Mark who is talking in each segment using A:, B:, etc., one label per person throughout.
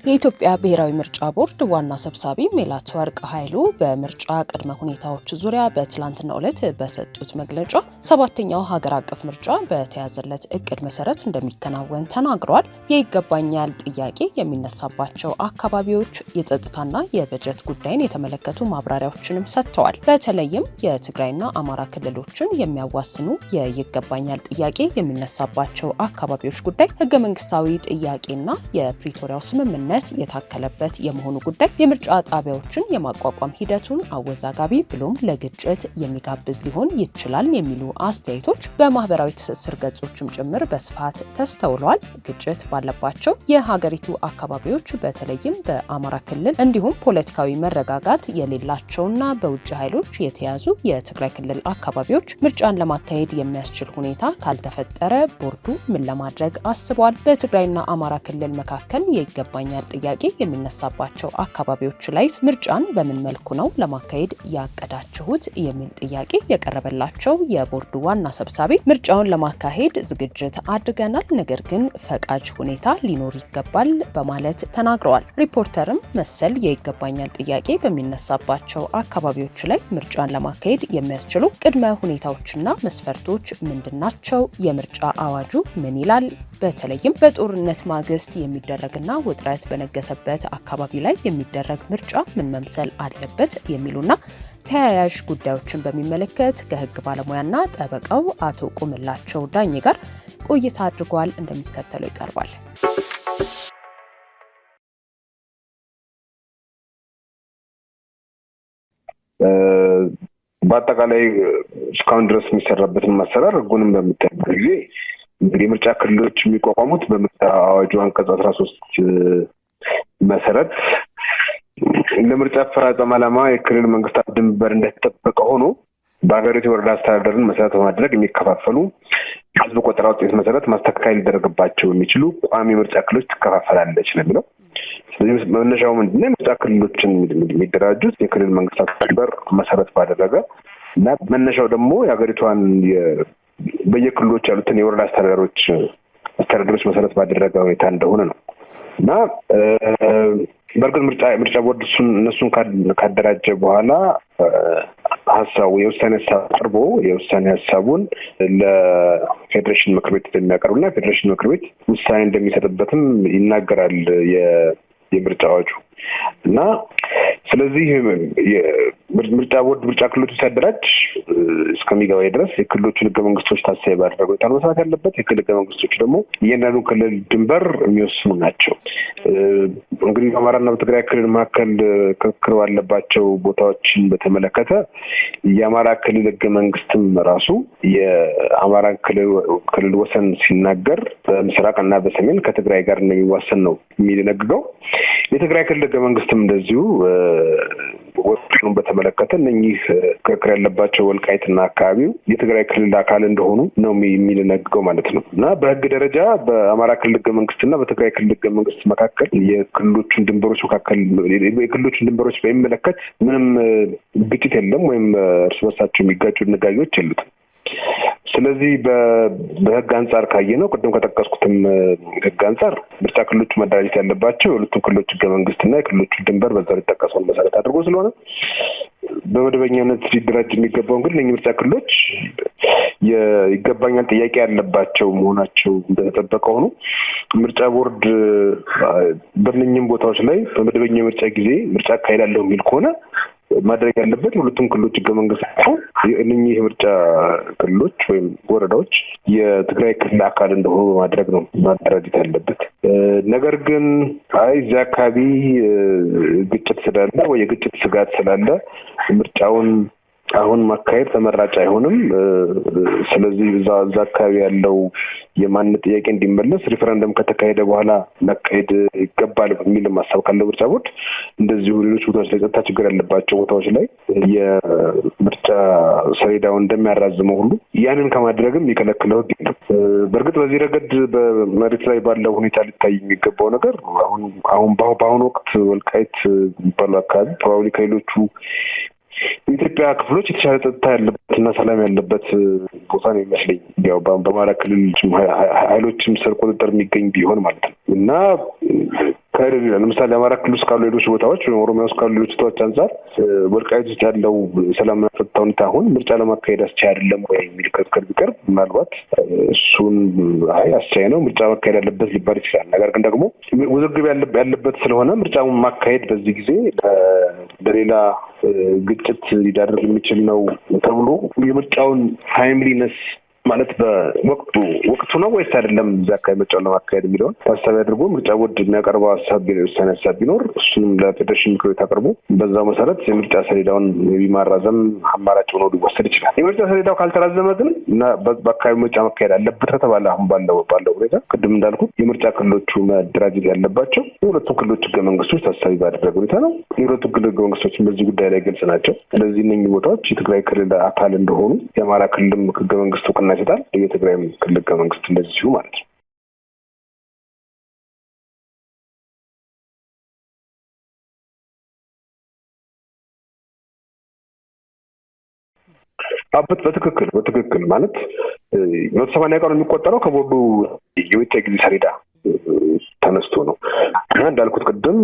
A: የኢትዮጵያ ብሔራዊ ምርጫ ቦርድ ዋና ሰብሳቢ ሜላትወርቅ ኃይሉ በምርጫ ቅድመ ሁኔታዎች ዙሪያ በትላንትናው ዕለት በሰጡት መግለጫ ሰባተኛው ሀገር አቀፍ ምርጫ በተያዘለት እቅድ መሰረት እንደሚከናወን ተናግረዋል። የይገባኛል ጥያቄ የሚነሳባቸው አካባቢዎች የጸጥታና የበጀት ጉዳይን የተመለከቱ ማብራሪያዎችንም ሰጥተዋል። በተለይም የትግራይና አማራ ክልሎችን የሚያዋስኑ የይገባኛል ጥያቄ የሚነሳባቸው አካባቢዎች ጉዳይ ህገ መንግስታዊ ጥያቄና የፕሪቶሪያው ስምምነት የታከለበት የመሆኑ ጉዳይ የምርጫ ጣቢያዎችን የማቋቋም ሂደቱን አወዛጋቢ ብሎም ለግጭት የሚጋብዝ ሊሆን ይችላል የሚሉ አስተያየቶች በማህበራዊ ትስስር ገጾችም ጭምር በስፋት ተስተውለዋል። ግጭት ባለባቸው የሀገሪቱ አካባቢዎች በተለይም በአማራ ክልል እንዲሁም ፖለቲካዊ መረጋጋት የሌላቸውና በውጭ ኃይሎች የተያዙ የትግራይ ክልል አካባቢዎች ምርጫን ለማካሄድ የሚያስችል ሁኔታ ካልተፈጠረ ቦርዱ ምን ለማድረግ አስቧል? በትግራይና አማራ ክልል መካከል የይገባኛል ጥያቄ የሚነሳባቸው አካባቢዎች ላይ ምርጫን በምን መልኩ ነው ለማካሄድ ያቀዳችሁት የሚል ጥያቄ የቀረበላቸው የቦርዱ ዋና ሰብሳቢ ምርጫውን ለማካሄድ ዝግጅት አድርገናል፣ ነገር ግን ፈቃጅ ሁኔታ ሊኖር ይገባል በማለት ተናግረዋል። ሪፖርተርም መሰል የይገባኛል ጥያቄ በሚነሳባቸው አካባቢዎች ላይ ምርጫን ለማካሄድ የሚያስችሉ ቅድመ ሁኔታዎችና መስፈርቶች ምንድናቸው? የምርጫ አዋጁ ምን ይላል? በተለይም በጦርነት ማግስት የሚደረግና ውጥረት በነገሰበት አካባቢ ላይ የሚደረግ ምርጫ ምን መምሰል አለበት የሚሉና ተያያዥ ጉዳዮችን በሚመለከት ከህግ ባለሙያና ጠበቃው አቶ ቁምላቸው ዳኜ ጋር ቆይታ አድርጓል። እንደሚከተለው ይቀርባል።
B: በአጠቃላይ እስካሁን ድረስ የሚሰራበትን ማሰራር ህጉንም በምታይበት ጊዜ እንግዲህ ምርጫ ክልሎች የሚቋቋሙት በምርጫ አዋጁ አንቀጽ 13 መሰረት ለምርጫ አፈጻጸም ዓላማ የክልል መንግስታት ድንበር እንደተጠበቀ ሆኖ በሀገሪቱ የወረዳ አስተዳደርን መሰረት በማድረግ የሚከፋፈሉ ህዝብ ቆጠራ ውጤት መሰረት ማስተካከል ሊደረግባቸው የሚችሉ ቋሚ ምርጫ ክልሎች ትከፋፈላለች ነው የሚለው። ስለዚህ መነሻው ምንድነው? ምርጫ ክልሎችን የሚደራጁት የክልል መንግስታት ድንበር መሰረት ባደረገ እና መነሻው ደግሞ የሀገሪቷን በየክልሎች ያሉትን የወረዳ አስተዳደሮች መሰረት ባደረገ ሁኔታ እንደሆነ ነው እና በርግጥ ምርጫ ቦርድ እነሱን ካደራጀ በኋላ የውሳኔ ሀሳብ ቀርቦ የውሳኔ ሀሳቡን ለፌዴሬሽን ምክር ቤት እንደሚያቀርብና ፌዴሬሽን ምክር ቤት ውሳኔ እንደሚሰጥበትም ይናገራል የምርጫ አዋጁ እና ስለዚህ ምርጫ ቦርድ ምርጫ ክልሎችን ሲያደራጅ እስከሚገባ ድረስ የክልሎቹን ህገ መንግስቶች ታሳቢ ባደረገ ሁኔታ መስራት ያለበት። የክልል ህገ መንግስቶች ደግሞ እያንዳንዱ ክልል ድንበር የሚወስኑ ናቸው። እንግዲህ በአማራና በትግራይ ክልል መካከል ክርክር ባለባቸው ቦታዎችን በተመለከተ የአማራ ክልል ህገ መንግስትም ራሱ የአማራ ክልል ወሰን ሲናገር በምስራቅና በሰሜን ከትግራይ ጋር እንደሚዋሰን ነው የሚደነግገው። የትግራይ ክልል ህገ መንግስትም እንደዚሁ ወሰኑን በተመለከተ እነኚህ ክርክር ያለባቸው ወልቃይትና አካባቢው የትግራይ ክልል አካል እንደሆኑ ነው የሚደነግገው ማለት ነው እና በህግ ደረጃ በአማራ ክልል ህገ መንግስትና በትግራይ ክልል ህገ መንግስት መካከል የክልሎቹን ድንበሮች በሚመለከት ምንም ግጭት የለም ወይም እርስ በርሳቸው የሚጋጩ ድንጋጌዎች የሉትም። ስለዚህ በህግ አንጻር ካየነው ቅድም ከጠቀስኩትም ህግ አንጻር ምርጫ ክልሎቹ መደራጀት ያለባቸው የሁለቱም ክልሎች ህገ መንግስትና የክልሎቹ ድንበር በዛ ሊጠቀሰውን መሰረት አድርጎ ስለሆነ በመደበኛነት ሊደራጅ የሚገባው እንግዲህ እነዚህ ምርጫ ክልሎች ይገባኛል ጥያቄ ያለባቸው መሆናቸው እንደተጠበቀ ሆኖ ምርጫ ቦርድ በእነኚህም ቦታዎች ላይ በመደበኛ ምርጫ ጊዜ ምርጫ አካሄዳለሁ የሚል ከሆነ ማድረግ ያለበት ሁለቱም ክልሎች ህገ መንግስት ነው እነኚህ ምርጫ ክልሎች ወይም ወረዳዎች የትግራይ ክልል አካል እንደሆኑ ማድረግ ነው ማደራጀት ያለበት። ነገር ግን እዚያ አካባቢ ግጭት ስላለ ወይ የግጭት ስጋት ስላለ ምርጫውን አሁን ማካሄድ ተመራጭ አይሆንም። ስለዚህ እዛ አካባቢ ያለው የማንነት ጥያቄ እንዲመለስ ሪፈረንደም ከተካሄደ በኋላ ማካሄድ ይገባል በሚል ማሰብ ካለው ምርጫ ቦርድ እንደዚሁ ሌሎች ቦታዎች ላይ ጸጥታ ችግር ያለባቸው ቦታዎች ላይ የምርጫ ሰሌዳውን እንደሚያራዝመው ሁሉ ያንን ከማድረግም የሚከለክለው ህግ ነው። በእርግጥ በዚህ ረገድ በመሬት ላይ ባለው ሁኔታ ሊታይ የሚገባው ነገር አሁን በአሁኑ ወቅት ወልቃይት የሚባለው አካባቢ ፕሮባብሊ ከሌሎቹ የኢትዮጵያ ክፍሎች የተሻለ ጸጥታ ያለበትና ሰላም ያለበት ቦታ ነው የሚመስለኝ። ያው በአማራ ክልል ኃይሎችም ስር ቁጥጥር የሚገኝ ቢሆን ማለት ነው እና ለምሳሌ አማራ ክልል ውስጥ ካሉ ሌሎች ቦታዎች ወይም ኦሮሚያ ውስጥ ካሉ ሌሎች ቦታዎች አንጻር ወልቃይት ውስጥ ያለው ሰላምና ጸጥታ ሁኔታ አሁን ምርጫ ለማካሄድ አስቻይ አይደለም ወይ የሚል ክርክር ቢቀርብ ምናልባት እሱን አስቻይ ነው ምርጫ ማካሄድ ያለበት ሊባል ይችላል። ነገር ግን ደግሞ ውዝግብ ያለበት ስለሆነ ምርጫውን ማካሄድ በዚህ ጊዜ ለሌላ ግጭት ሊዳርግ የሚችል ነው ተብሎ የምርጫውን ታይምሊነስ ማለት በወቅቱ ነው ወይስ አይደለም እዛ አካባቢ ምርጫውን ለማካሄድ የሚለውን ታሳቢ አድርጎ ምርጫ ቦርድ የሚያቀርበው ውሳኔ ሀሳብ ቢኖር እሱንም ለፌዴሬሽን ምክር ቤት አቅርቦ በዛው መሰረት የምርጫ ሰሌዳውን ማራዘም አማራጭ ሆኖ ሊወሰድ ይችላል። የምርጫ ሰሌዳው ካልተራዘመ ግን እና በአካባቢ ምርጫ መካሄድ አለበት ከተባለ አሁን ባለው ሁኔታ ቅድም እንዳልኩት የምርጫ ክልሎቹ መደራጀት ያለባቸው የሁለቱም ክልሎች ህገ መንግስቶች ታሳቢ ባደረገ ሁኔታ ነው። የሁለቱም ክልል ህገ መንግስቶችን በዚህ ጉዳይ ላይ ግልጽ ናቸው። ስለዚህ እነኚህ ቦታዎች የትግራይ ክልል አካል እንደሆኑ የአማራ ክልልም ህገ መንግስቱ እውቅና ይሰጣል። የትግራይ ክልል ህገ መንግስት እንደዚሁ ማለት ነው። በትክክል ማለት 180 ቀኑ የሚቆጠረው ከቦርዱ የውጭ ጊዜ ሰሌዳ ተነስቶ ነው እና እንዳልኩት ቅድም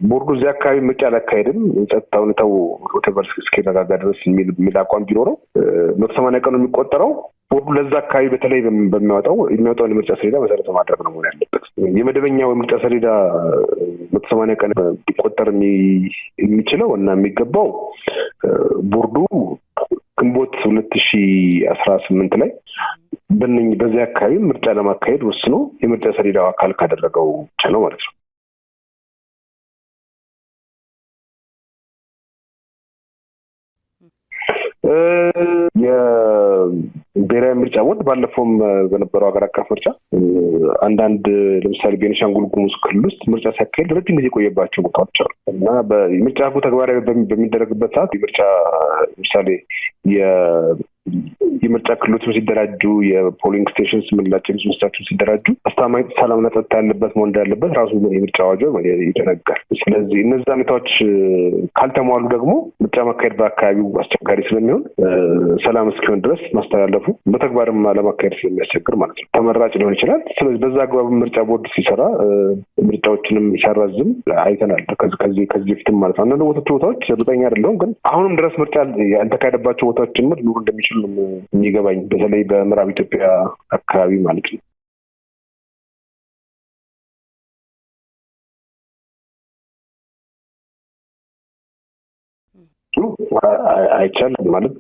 B: ቦርዱ እዚያ አካባቢ ምርጫ አላካሄድም ጸጥታ ሁኔታው ወተቨርስ እስኪረጋጋ ድረስ የሚል አቋም ቢኖረው 180 ቀኑ የሚቆጠረው ቦርዱ ለዛ አካባቢ በተለይ የሚያወጣውን የምርጫ ሰሌዳ መሰረት ማድረግ ነው መሆን ያለበት። የመደበኛው የምርጫ ሰሌዳ 180 ቀን ሊቆጠር የሚችለው እና የሚገባው ቦርዱ ግንቦት 2018 ላይ በዚህ አካባቢ ምርጫ ለማካሄድ ወስኖ የምርጫ ሰሌዳው አካል ካደረገው ብቻ ነው ማለት ነው። የብሔራዊ ምርጫ ቦርድ ባለፈውም በነበረው ሀገር አቀፍ ምርጫ አንዳንድ ለምሳሌ ቤኒሻንጉል ጉሙዝ ክልል ውስጥ ምርጫ ሲያካሄድ ረጅም ጊዜ የቆየባቸው ቦታዎች አሉ እና በምርጫ ህጉ ተግባራዊ በሚደረግበት ሰዓት የምርጫ ለምሳሌ የምርጫ ክልሎችም ሲደራጁ የፖሊንግ ስቴሽንስ የምንላቸው ምስታቸው ሲደራጁ አስተማማኝ ሰላምና ጸጥታ ያለበት መሆን እንዳለበት ራሱ የምርጫ አዋጁ ይደነጋል። ስለዚህ እነዚህ ሁኔታዎች ካልተሟሉ ደግሞ ምርጫ ማካሄድ በአካባቢው አስቸጋሪ ስለሚሆን ሰላም እስኪሆን ድረስ ማስተላለፉ በተግባርም ለማካሄድ ስለሚያስቸግር ማለት ነው ተመራጭ ሊሆን ይችላል። ስለዚህ በዛ አግባብ ምርጫ ቦርድ ሲሰራ ምርጫዎችንም ሲያራዝም አይተናል። ከዚህ በፊትም ማለት ነው አንዳንድ ቦታዎች እርግጠኛ አይደለሁም ግን አሁንም ድረስ ምርጫ ያልተካሄደባቸው ቦታዎች ጭምር ሊኖሩ እንደሚችሉ የሚገባኝ በተለይ በምዕራብ ኢትዮጵያ አካባቢ ማለት ነው። አይቻልም ማለት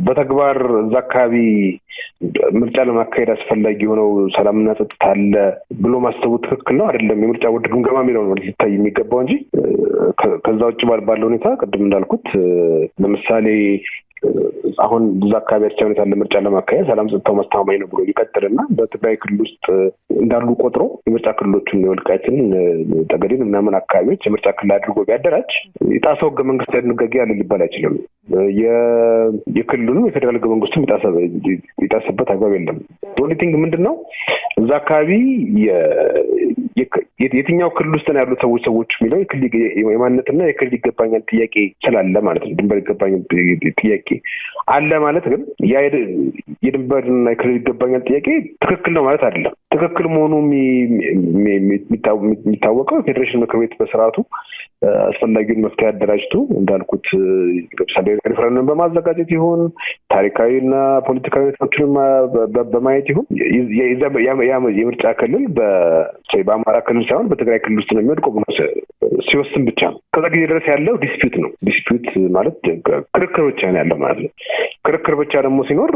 B: በተግባር እዛ አካባቢ ምርጫ ለማካሄድ አስፈላጊ የሆነው ሰላምና ጸጥታ አለ ብሎ ማሰቡ ትክክል ነው አይደለም የምርጫ ቦርድ ግምገማ የሚለው ነው ሊታይ የሚገባው እንጂ ከዛ ውጭ ባለው ሁኔታ ቅድም እንዳልኩት ለምሳሌ አሁን ብዙ አካባቢ አስቻይነት ያለ ምርጫ ለማካሄድ ሰላም ጸጥታው ማስተማማኝ ነው ብሎ ይቀጥልና በትግራይ ክልል ውስጥ እንዳሉ ቆጥሮ የምርጫ ክልሎችን የወልቃይትን ጠገዴን ምናምን አካባቢዎች የምርጫ ክልል አድርጎ ቢያደራጅ የጣሰው ህገ መንግስታዊ ድንጋጌ ያለ ሊባል አይችልም። የክልሉን የፌዴራል ህገ መንግስቱን የጣሰበት አግባብ የለም። ኦንሊቲንግ ምንድነው እዛ አካባቢ የትኛው ክልል ውስጥ ነው ያሉት ሰዎች የሚለው የማንነትና የክልል ይገባኛል ጥያቄ ስላለ ማለት ነው። ድንበር ይገባኛል ጥያቄ አለ ማለት ግን ያ የድንበርና የክልል ይገባኛል ጥያቄ ትክክል ነው ማለት አይደለም። ትክክል መሆኑ የሚታወቀው ፌዴሬሽን ምክር ቤት በስርዓቱ አስፈላጊውን መፍትሄ አደራጅቶ እንዳልኩት ለምሳሌ ሪፈረንደም በማዘጋጀት ይሁን ታሪካዊና ፖለቲካዊ ሁኔታዎችን በማየት ይሁን የምርጫ ክልል በአማራ ክልል ሳይሆን በትግራይ ክልል ውስጥ ነው የሚወድቀው ብሎ ሲወስን ብቻ ነው። ከዛ ጊዜ ድረስ ያለው ዲስፒዩት ነው። ዲስፒዩት ማለት ክርክር ብቻ ነው ያለው ማለት ነው። ክርክር ብቻ ደግሞ ሲኖር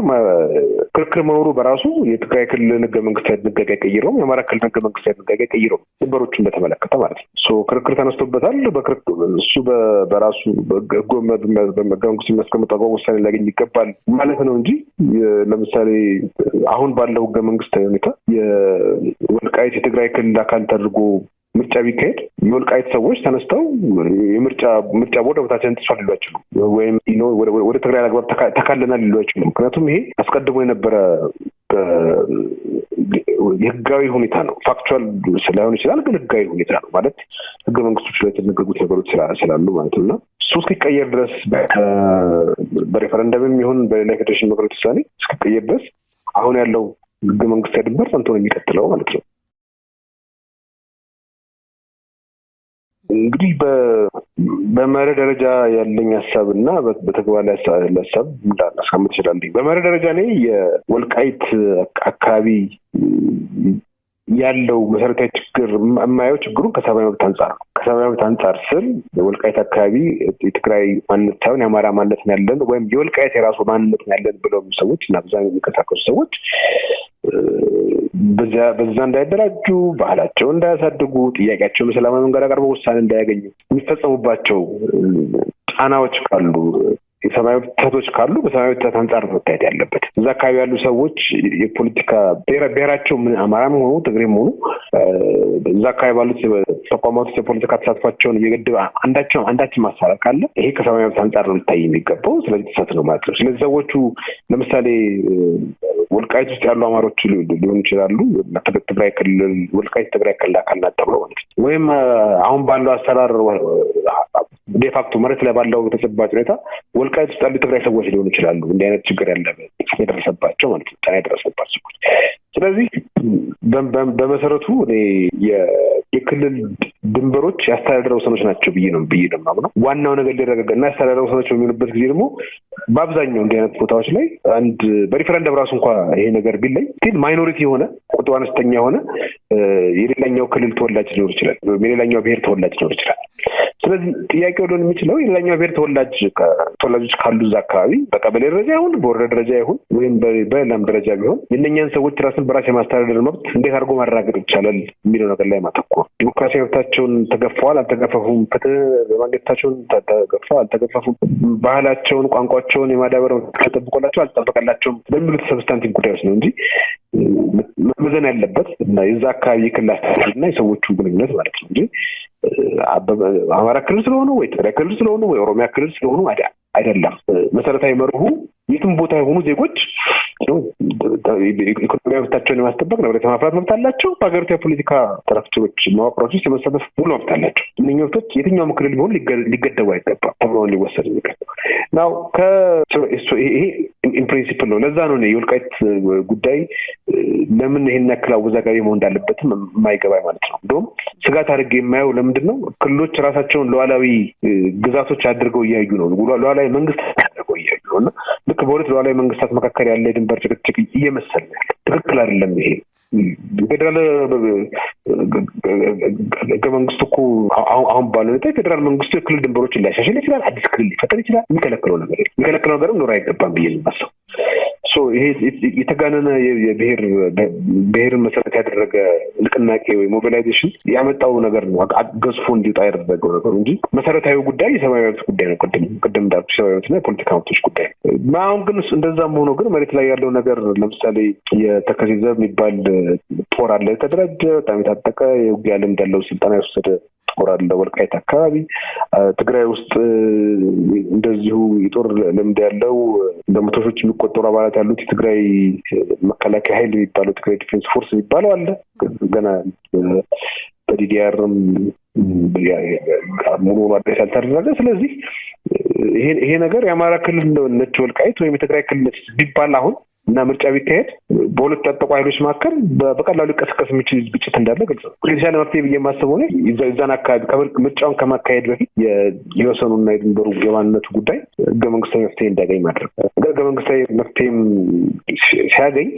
B: ክርክር መኖሩ በራሱ የትግራይ ክልል ህገ መንግስታዊ ድንጋጌ አይቀይረውም፣ የአማራ ክልል ህገ መንግስታዊ ድንጋጌ አይቀይረውም ድንበሮችን በተመለከተ ማለት ነው። ክርክር ተነስቶበታል። እሱ በራሱ ህገ መንግስቱ የሚያስቀምጠው ውሳኔ ሊያገኝ ይገባል ማለት ነው እንጂ ለምሳሌ አሁን ባለው ህገ መንግስታዊ ሁኔታ የወልቃይት የትግራይ ክልል አካል ተደርጎ ምርጫ ቢካሄድ የወልቃይት ሰዎች ተነስተው ምርጫ ቦርድ በታችን ተሷል ሊሉ አይችሉም፣ ወይም ወደ ትግራይ አግባብ ተካለናል ሊሉ አይችሉም። ምክንያቱም ይሄ አስቀድሞ የነበረ የህጋዊ ሁኔታ ነው። ፋክቹዋል ስላይሆን ይችላል ግን ህጋዊ ሁኔታ ነው ማለት ህገ መንግስቶች ላይ የተደነገጉት ነገሮች ስላሉ ማለት ነው። እሱ እስኪቀየር ድረስ በሬፈረንደምም ይሁን በሌላ ፌዴሬሽን ምክር ቤት ውሳኔ እስኪቀየር ድረስ አሁን ያለው ህገ መንግስታዊ ድንበር ጸንቶ ነው የሚቀጥለው ማለት ነው። እንግዲህ በመርህ ደረጃ ያለኝ ሀሳብ እና በተግባር ላይ ያለ ሀሳብ እንዳላስቀምጥ እችላለሁ። በመርህ ደረጃ ላይ የወልቃይት አካባቢ ያለው መሰረታዊ ችግር የማየው ችግሩ ከሰብአዊ መብት አንጻር ነው። ከሰብአዊ መብት አንጻር ስል የወልቃይት አካባቢ የትግራይ ማንነት ሳይሆን የአማራ ማንነት ነው ያለን ወይም የወልቃይት የራሱ ማንነት ነው ያለን ብለው ሰዎች እና አብዛኛው የሚንቀሳቀሱ ሰዎች በዛ እንዳይደራጁ፣ ባህላቸውን እንዳያሳድጉ፣ ጥያቄያቸውን በሰላማዊ መንገድ አቅርበው ውሳኔ እንዳያገኙ የሚፈጸሙባቸው ጫናዎች ካሉ፣ የሰብአዊ ጥሰቶች ካሉ በሰብአዊ ጥሰት አንጻር መታየት ያለበት። እዛ አካባቢ ያሉ ሰዎች የፖለቲካ ብሔራቸው አማራም ሆኑ ትግሬም ሆኑ እዛ አካባቢ ባሉት ተቋማት ውስጥ የፖለቲካ ተሳትፏቸውን እየገደበ አንዳችን ማሳረቅ ካለ ይሄ ከሰብአዊ መብት አንጻር ነው ሊታይ የሚገባው። ስለዚህ ጥሰት ነው ማለት ነው። ስለዚህ ሰዎቹ ለምሳሌ ወልቃይት ውስጥ ያሉ አማሮች ሊሆኑ ይችላሉ። ትግራይ ክልል ወልቃይት ትግራይ ክልል አካል ናት ተብለው ማለት ነው። ወይም አሁን ባለው አሰራር ዴፋክቶ መሬት ላይ ባለው ተጨባጭ ሁኔታ ወልቃይት ውስጥ ያሉ ትግራይ ሰዎች ሊሆኑ ይችላሉ። እንዲህ አይነት ችግር የደረሰባቸው ማለት ነው፣ ጫና የደረሰባቸው። ስለዚህ በመሰረቱ እኔ የክልል ድንበሮች የአስተዳደር ወሰኖች ናቸው ብዬ ነው የማምነው። ዋናው ነገር ሊረጋገጥና የአስተዳደር ወሰኖች በሚሆኑበት ጊዜ ደግሞ በአብዛኛው እንዲህ አይነት ቦታዎች ላይ አንድ በሪፈረንደም ራሱ እንኳ ይሄ ነገር ቢለይ ግን ማይኖሪቲ የሆነ ቁጥሩ አነስተኛ የሆነ የሌላኛው ክልል ተወላጅ ሊኖር ይችላል፣ የሌላኛው ብሔር ተወላጅ ሊኖር ይችላል። ስለዚህ ጥያቄው ሊሆን የሚችለው የሌላኛው ብሔር ተወላጆች ካሉ እዛ አካባቢ በቀበሌ ደረጃ ይሁን በወረዳ ደረጃ ይሁን ወይም በሌላም ደረጃ ቢሆን የእነኛን ሰዎች ራስን በራስ የማስተዳደር መብት እንዴት አድርጎ ማረጋገጥ ይቻላል የሚለው ነገር ላይ ማተኮር። ዲሞክራሲያዊ መብታቸውን ተገፈዋል አልተገፈፉም፣ ፍትህ በማግኘታቸውን ተገፈዋል አልተገፈፉም፣ ባህላቸውን ቋንቋቸውን የማዳበር ተጠብቆላቸው አልተጠበቀላቸውም በሚሉት ሰብስታንቲቭ ጉዳዮች ነው እንጂ መመዘን ያለበት እና የዛ አካባቢ ክልል አስተዳደርና የሰዎቹ ግንኙነት ማለት ነው እንጂ አማራ ክልል ስለሆኑ ወይ ትግራይ ክልል ስለሆኑ ወይ ኦሮሚያ ክልል ስለሆኑ አይደለም። መሰረታዊ መርሁ የትም ቦታ የሆኑ ዜጎች ኢኮኖሚያዊ መብታቸውን የማስጠበቅ ንብረት የማፍራት መብት አላቸው። በሀገሪቱ የፖለቲካ ተረክቶች መዋቅሮች ውስጥ የመሳተፍ ሙሉ መብት አላቸው። እነኚህ መብቶች የትኛውም ክልል ቢሆን ሊገደቡ አይገባም ተብሎ ሊወሰድ የሚገባው ናው ይሄ ኢንፕሪንሲፕል ነው። ለዛ ነው የወልቃይት ጉዳይ ለምን ይሄን ያክል አወዛጋቢ መሆን እንዳለበትም የማይገባኝ ማለት ነው። እንደውም ስጋት አድርጌ የማየው ለምንድን ነው ክልሎች ራሳቸውን ሉዓላዊ ግዛቶች አድርገው እያዩ ነው፣ ሉዓላዊ መንግስት አድርገው እያዩ ነው እና ልክ በሁለት ሉዓላዊ መንግስታት መካከል ያለ የድንበር ጭቅጭቅ እየመሰለ ትክክል አይደለም። ይሄ ፌዴራል ህገ መንግስቱ እኮ አሁን ባለው ሁኔታ ፌዴራል መንግስቱ የክልል ድንበሮችን ሊያሻሽል ይችላል፣ አዲስ ክልል ሊፈጠር ይችላል። የሚከለክለው ነገርም ኖር አይገባም ብዬ የማስበው ይሄ የተጋነነ ብሔርን መሰረት ያደረገ ንቅናቄ ወይ ሞቢላይዜሽን ያመጣው ነገር ነው፣ ገዝፎ እንዲወጣ ያደረገው ነገር እንጂ መሰረታዊ ጉዳይ የሰብአዊ መብት ጉዳይ ነው። ቅድም እንዳልኩ የሰብአዊ መብትና የፖለቲካ መብቶች ጉዳይ ነው። አሁን ግን እንደዛም ሆኖ ግን መሬት ላይ ያለው ነገር ለምሳሌ የተከዜ ዘብ የሚባል ጦር አለ፣ የተደራጀ በጣም የታጠቀ የውጊያ ልምድ ያለው ስልጠና የወሰደ ጦር አለ ወልቃይት አካባቢ። ትግራይ ውስጥ እንደዚሁ የጦር ልምድ ያለው በመቶ ሺዎች የሚቆጠሩ አባላት ያሉት የትግራይ መከላከያ ኃይል የሚባለው ትግራይ ዲፌንስ ፎርስ የሚባለው አለ። ገና በዲዲአርም ሙሉ አድሬስ ያልተደረገ። ስለዚህ ይሄ ነገር የአማራ ክልል ነች ወልቃይት ወይም የትግራይ ክልል ነች ቢባል አሁን እና ምርጫ ቢካሄድ በሁለት ታጠቁ ኃይሎች መካከል በቀላሉ ሊቀሰቀስ የሚችል ግጭት እንዳለ ግልጽ ነው። የተሻለ መፍትሄ ብዬ የማስበው ነው እዛን አካባቢ ምርጫውን ከማካሄድ በፊት የወሰኑና የድንበሩ የማንነቱ ጉዳይ ህገ መንግስታዊ መፍትሄ እንዲያገኝ ማድረግ። ህገ መንግስታዊ መፍትሄም ሲያገኝ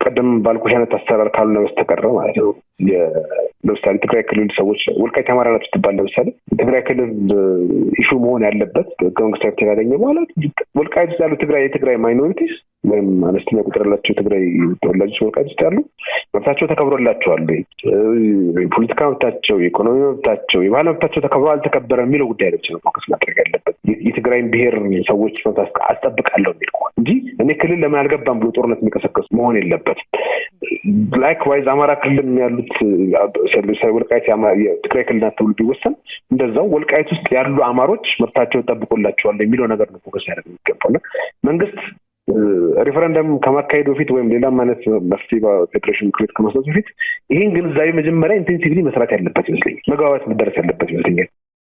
B: ቀደም ባልኩሽ አይነት አሰራር ካልሆነ በስተቀር ማለት ነው። ለምሳሌ ትግራይ ክልል ሰዎች ወልቃይት አማራ ናት ስትባል ለምሳሌ ትግራይ ክልል ኢሹ መሆን ያለበት ህገ መንግስታዊ መፍትሄ ካገኘ በኋላ ወልቃይት ውስጥ ያሉ የትግራይ ማይኖሪቲስ ወይም አነስተኛ ቁጥር ያላቸው ትግራይ ተወላጆች ወልቃይት ውስጥ ያሉ መብታቸው ተከብሮላቸዋል፣ የፖለቲካ መብታቸው፣ የኢኮኖሚ መብታቸው፣ የባህል መብታቸው ተከብሮ አልተከበረ የሚለው ጉዳይ ነው ፎከስ ማድረግ ያለበት። የትግራይን ብሔር ሰዎች መብት አስጠብቃለሁ የሚል እንጂ እኔ ክልል ለምን አልገባም ብሎ ጦርነት የሚቀሰቀሱ መሆን የለበትም። ላይክዋይዝ አማራ ክልል ያሉት ወልቃይት የትግራይ ክልል ናት ተብሎ ቢወሰን እንደዛው ወልቃይት ውስጥ ያሉ አማሮች መብታቸው ተጠብቆላቸዋል የሚለው ነገር ነው ፎከስ ያደርግ የሚገባው። መንግስት ሪፈረንደም ከማካሄድ በፊት ወይም ሌላ ማለት መፍትሄ በፌዴሬሽን ምክር ቤት ከመስጠቱ በፊት ይህን ግንዛቤ መጀመሪያ ኢንቴንሲቭሊ መስራት ያለበት ይመስለኛል። መግባባት መደረስ ያለበት ይመስለኛል።